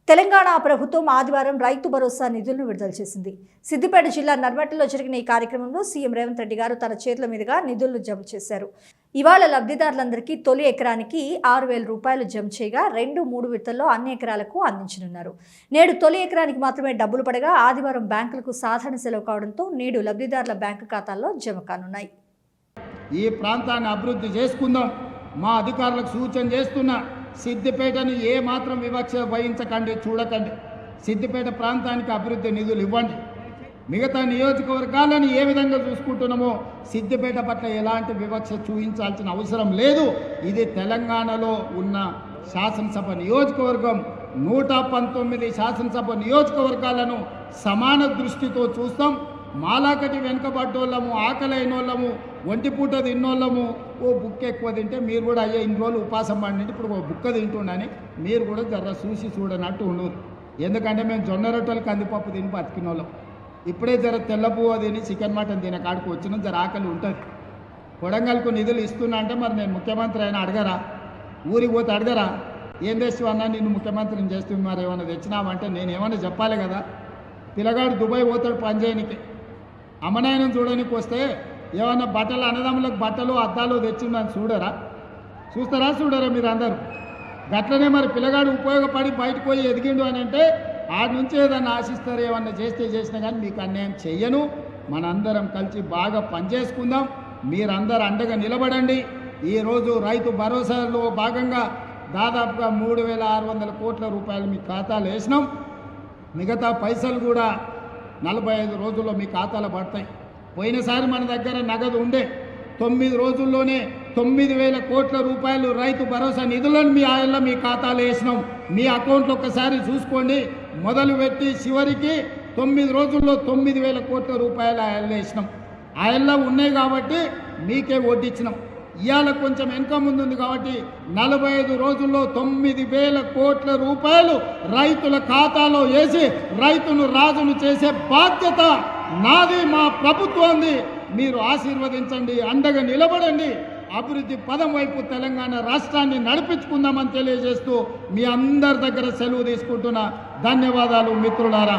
తెలంగాణ ప్రభుత్వం ఆదివారం రైతు భరోసా నిధులను విడుదల చేసింది. సిద్దిపేట జిల్లా నర్మట్టలో జరిగిన ఈ కార్యక్రమంలో సీఎం రేవంత్ రెడ్డి గారు తన చేతుల మీదుగా నిధులను జమ చేశారు. ఇవాళ లబ్ధిదారులందరికీ తొలి ఎకరానికి 6,000 రూపాయలు జమ చేయగా 2-3 విడతల్లో అన్ని ఎకరాలకు అందించనున్నారు. నేడు తొలి ఎకరానికి మాత్రమే డబ్బులు పడగా ఆదివారం బ్యాంకులకు సాధారణ సెలవు కావడంతో నేడు లబ్ధిదారుల బ్యాంకు ఖాతాల్లో జమ కానున్నాయి. ఈ ప్రాంతాన్ని అభివృద్ధి చేసుకుందాం. మా అధికారులకు సూచన చేస్తున్నా, సిద్దిపేటను ఏ మాత్రం వివక్ష వహించకండి, చూడకండి. సిద్దిపేట ప్రాంతానికి అభివృద్ధి నిధులు ఇవ్వండి. మిగతా నియోజకవర్గాలను ఏ విధంగా చూసుకుంటున్నామో సిద్దిపేట పట్ల ఎలాంటి వివక్ష చూపించాల్సిన అవసరం లేదు. ఇది తెలంగాణలో ఉన్న శాసనసభ నియోజకవర్గం. 119 శాసనసభ నియోజకవర్గాలను సమాన దృష్టితో చూస్తాం. మాలాకటి వెనుకబడ్డోళ్ళము, ఆకలైనోళ్ళము, ఒంటిపూట తిన్నోళ్ళము, ఓ బుక్క ఎక్కువ తింటే మీరు కూడా అయ్యే ఇన్ని రోజులు ఉపాసం పండింటే ఇప్పుడు ఓ బుక్క తింటుండని మీరు కూడా జర చూడనట్టు ఉండరు. ఎందుకంటే మేము జొన్న రొట్టెలు కందిపప్పు తిని బతికిన వాళ్ళం. ఇప్పుడే జర తెల్లపువ్వ తిని చికెన్ మటన్ తినే కాడికి వచ్చిన జర ఆకలి ఉంటుంది. కొడంగల్కు నిధులు ఇస్తున్నా అంటే మరి నేను ముఖ్యమంత్రి అయినా అడగరా? ఊరికి పోతే అడగరా? ఏం తెస్తావన్నా నిన్ను ముఖ్యమంత్రిని చేస్తుంది, మరి ఏమైనా తెచ్చినావంటే నేను ఏమైనా చెప్పాలి కదా. పిల్లగాడు దుబాయ్ పోతాడు పని చేయనికి, అమ్మనాయనం చూడడానికి వస్తే ఏమన్నా బట్టలు, అన్నదమ్ములకు బట్టలు అద్దాలు తెచ్చిందని చూస్తారా మీరు అందరూ? గట్లనే మరి పిల్లగాడు ఉపయోగపడి బయటకు పోయి ఎదిగిండు అని అంటే ఆడి నుంచి ఏదన్నా ఆశిస్తారు. ఏమన్నా చేసినా కానీ మీకు అన్యాయం చెయ్యను. మనందరం కలిసి బాగా పనిచేసుకుందాం. మీరందరూ అండగా నిలబడండి. ఈరోజు రైతు భరోసాలో భాగంగా దాదాపుగా 3,600 కోట్ల రూపాయలు మీ ఖాతాలో వేసినాం. మిగతా పైసలు కూడా 45 రోజుల్లో మీ ఖాతాలో పడతాయి. పోయినసారి మన దగ్గర నగదు ఉండే 9 రోజుల్లోనే 9,000 కోట్ల రూపాయలు రైతు భరోసా నిధులను మీ ఖాతాలో వేసినాం. మీ అకౌంట్లో ఒక్కసారి చూసుకోండి. మొదలుపెట్టి చివరికి 9 రోజుల్లో 9,000 కోట్ల రూపాయలు ఆయల్లో వేసినాం. ఆయల్లో ఉన్నాయి కాబట్టి మీకే వడ్డిచ్చినాం. ఇవాళ కొంచెం వెనుక ముందుంది కాబట్టి 45 రోజుల్లో 9,000 కోట్ల రూపాయలు రైతుల ఖాతాలో వేసి రైతును రాజును చేసే బాధ్యత నాది, మా ప్రభుత్వంది. మీరు ఆశీర్వదించండి, అండగా నిలబడండి. అభివృద్ధి పదం వైపు తెలంగాణ రాష్ట్రాన్ని నడిపించుకుందామని తెలియజేస్తూ మీ అందరి దగ్గర సెలవు తీసుకుంటున్నా. ధన్యవాదాలు మిత్రులారా.